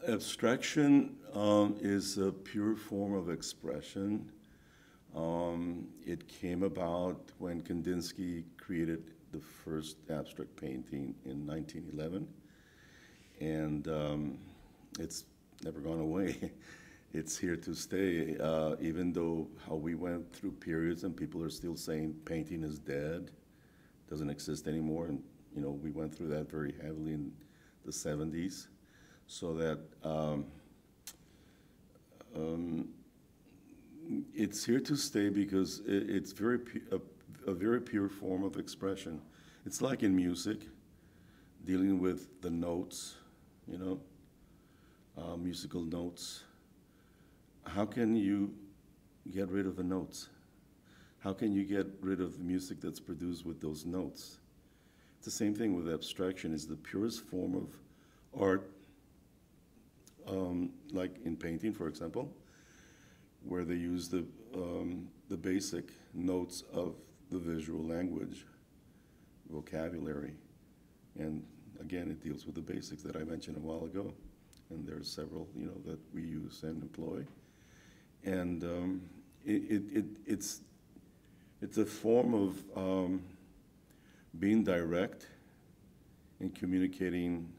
Abstraction is a pure form of expression. It came about when Kandinsky created the first abstract painting in 1911, and it's never gone away. It's here to stay, even though how we went through periods and people are still saying painting is dead, doesn't exist anymore, and we went through that very heavily in the 70s, so that um, it's here to stay because it's a very pure form of expression. It's like in music, dealing with the notes, you know, musical notes. How can you get rid of the notes? How can you get rid of the music that's produced with those notes? It's the same thing with abstraction. It's the purest form of art, like in painting, for example, where they use the basic notes of the visual language, vocabulary. And again, it deals with the basics that I mentioned a while ago. And there's several, that we use and employ. And it's a form of being direct in communicating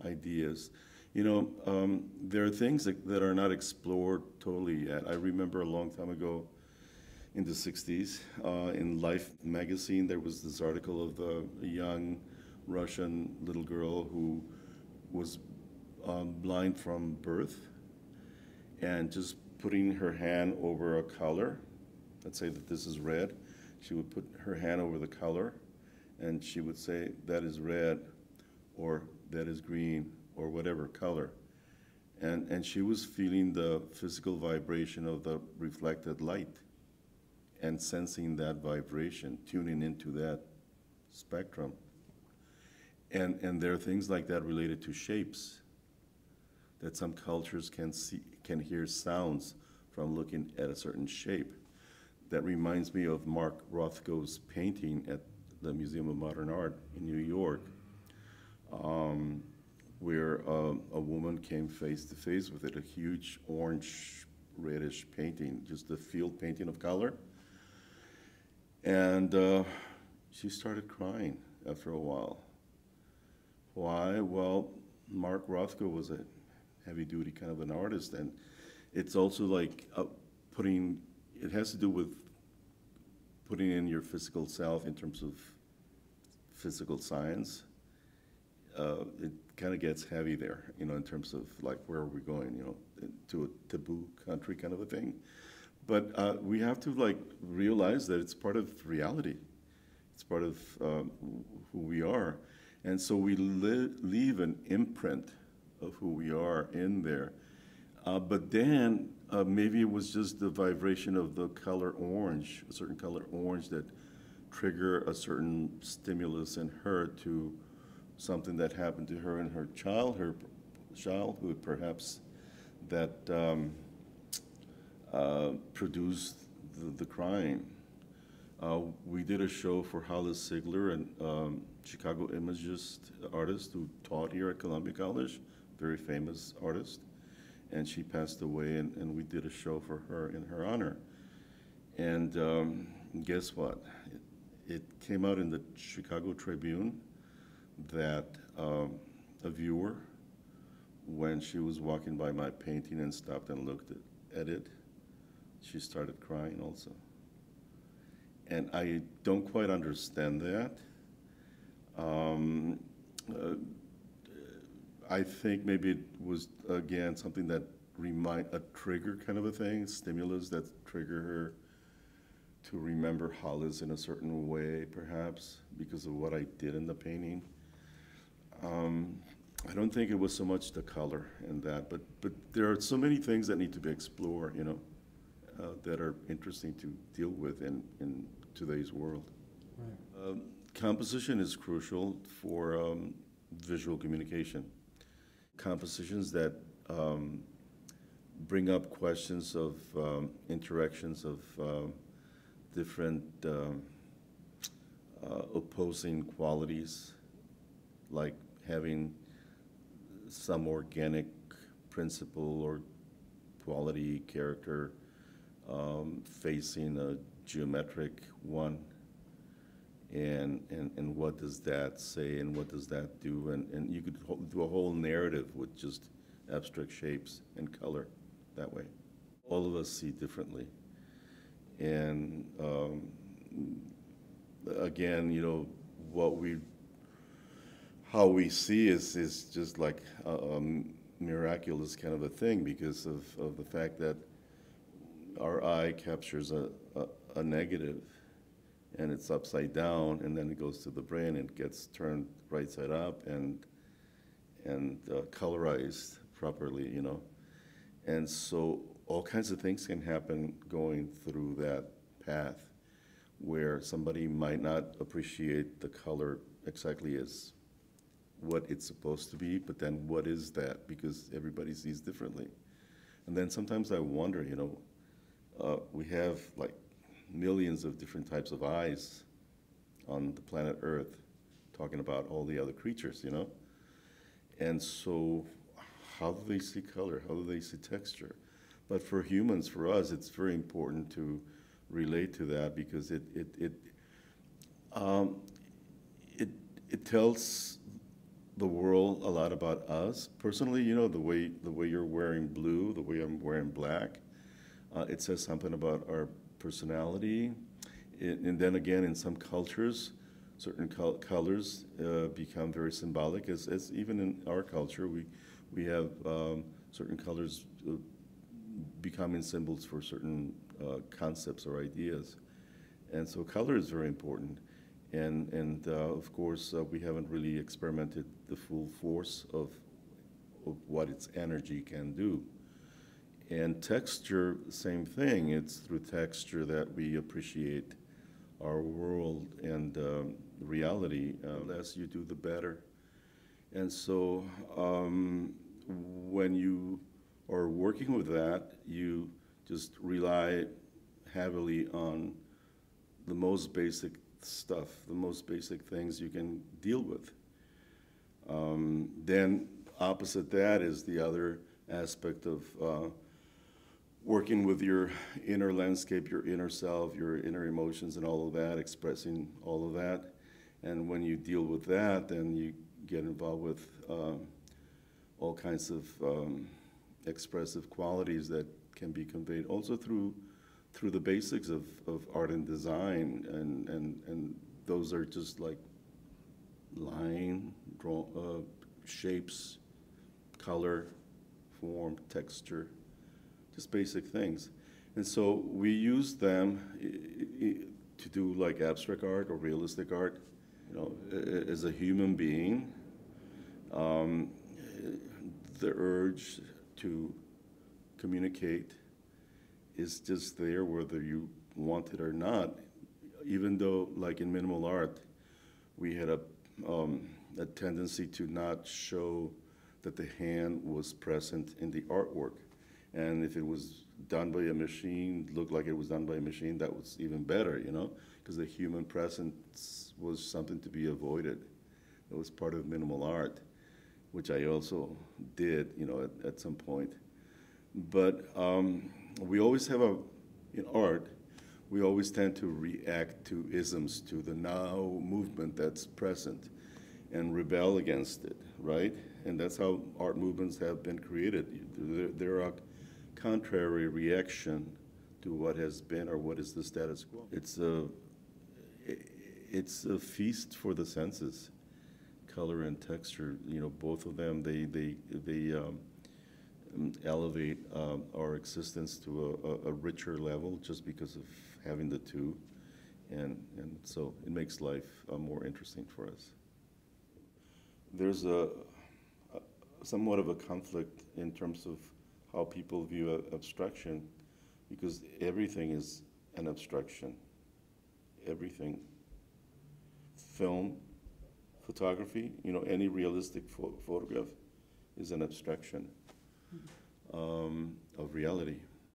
ideas. There are things that are not explored totally yet. I remember a long time ago in the 60s, in Life magazine, there was this article of a young Russian little girl who was blind from birth, and just putting her hand over a color, let's say that this is red, she would put her hand over the color, and she would say, that is red, or that is green, or whatever color. And she was feeling the physical vibration of the reflected light and sensing that vibration, tuning into that spectrum. And there are things like that related to shapes, that some cultures can hear sounds from looking at a certain shape. That reminds me of Mark Rothko's painting at the Museum of Modern Art in New York, where a woman came face to face with it, a huge orange, reddish painting, just a field painting of color. And she started crying after a while. Why? Well, Mark Rothko was a heavy-duty kind of an artist, and it's also like it has to do with putting in your physical self in terms of physical science. It kind of gets heavy there, in terms of like where are we going, to a taboo country kind of a thing. But we have to realize that it's part of reality. It's part of who we are. And so we leave an imprint of who we are in there. But then maybe it was just the vibration of the color orange, a certain color orange that trigger a certain stimulus in her to something that happened to her in her childhood perhaps, that produced the crying. We did a show for Hollis Sigler, and Chicago imagist artist who taught here at Columbia College, very famous artist, and she passed away, and we did a show for her in her honor. And guess what? It came out in the Chicago Tribune that a viewer, when she was walking by my painting and stopped and looked at it, she started crying also. And I don't quite understand that. I think maybe it was, again, something that a trigger kind of a thing, stimulus that trigger her to remember Hollis in a certain way, perhaps, because of what I did in the painting. I don't think it was so much the color and that, but there are so many things that need to be explored, that are interesting to deal with in today's world. Right. Composition is crucial for visual communication. Compositions that bring up questions of interactions of different opposing qualities, like having some organic principle or quality, character, facing a geometric one, and what does that say and what does that do, and you could do a whole narrative with just abstract shapes and color that way. All of us see differently, and again, what we how we see is just like a miraculous kind of a thing because of the fact that our eye captures a negative and it's upside down, and then it goes to the brain and gets turned right side up and colorized properly. And so all kinds of things can happen going through that path where somebody might not appreciate the color exactly as what it's supposed to be, but then what is that? Because everybody sees differently. And then sometimes I wonder, we have like millions of different types of eyes on the planet Earth, talking about all the other creatures, And so how do they see color? How do they see texture? But for humans, for us, it's very important to relate to that because it tells the world a lot about us. Personally, the way you're wearing blue, the way I'm wearing black, it says something about our personality. And then again, in some cultures, certain colors become very symbolic. As even in our culture, we have certain colors becoming symbols for certain concepts or ideas. And so color is very important. And of course, we haven't really experimented the full force of what its energy can do. And texture, same thing. It's through texture that we appreciate our world and reality. The less you do, the better. And so when you are working with that, you just rely heavily on the most basic stuff, the most basic things you can deal with. Then opposite that is the other aspect of working with your inner landscape, your inner self, your inner emotions and all of that, expressing all of that. And when you deal with that, then you get involved with all kinds of expressive qualities that can be conveyed also through the basics of art and design, and those are just like line, shapes, color, form, texture, just basic things. And so we use them to do like abstract art or realistic art. As a human being, the urge to communicate is just there whether you want it or not. Even though, like in minimal art, we had a tendency to not show that the hand was present in the artwork. And if it was done by a machine, looked like it was done by a machine, that was even better, because the human presence was something to be avoided. It was part of minimal art, which I also did, at some point. But we always have in art, we always tend to react to isms, to the now movement that's present, and rebel against it, right? And that's how art movements have been created. They're a contrary reaction to what has been or what is the status quo. It's a feast for the senses, color and texture. Both of them, they elevate our existence to a richer level just because of having the two, and so it makes life more interesting for us. There's somewhat of a conflict in terms of how people view abstraction, because everything is an abstraction. Everything. Film, photography, any realistic photograph is an abstraction of reality.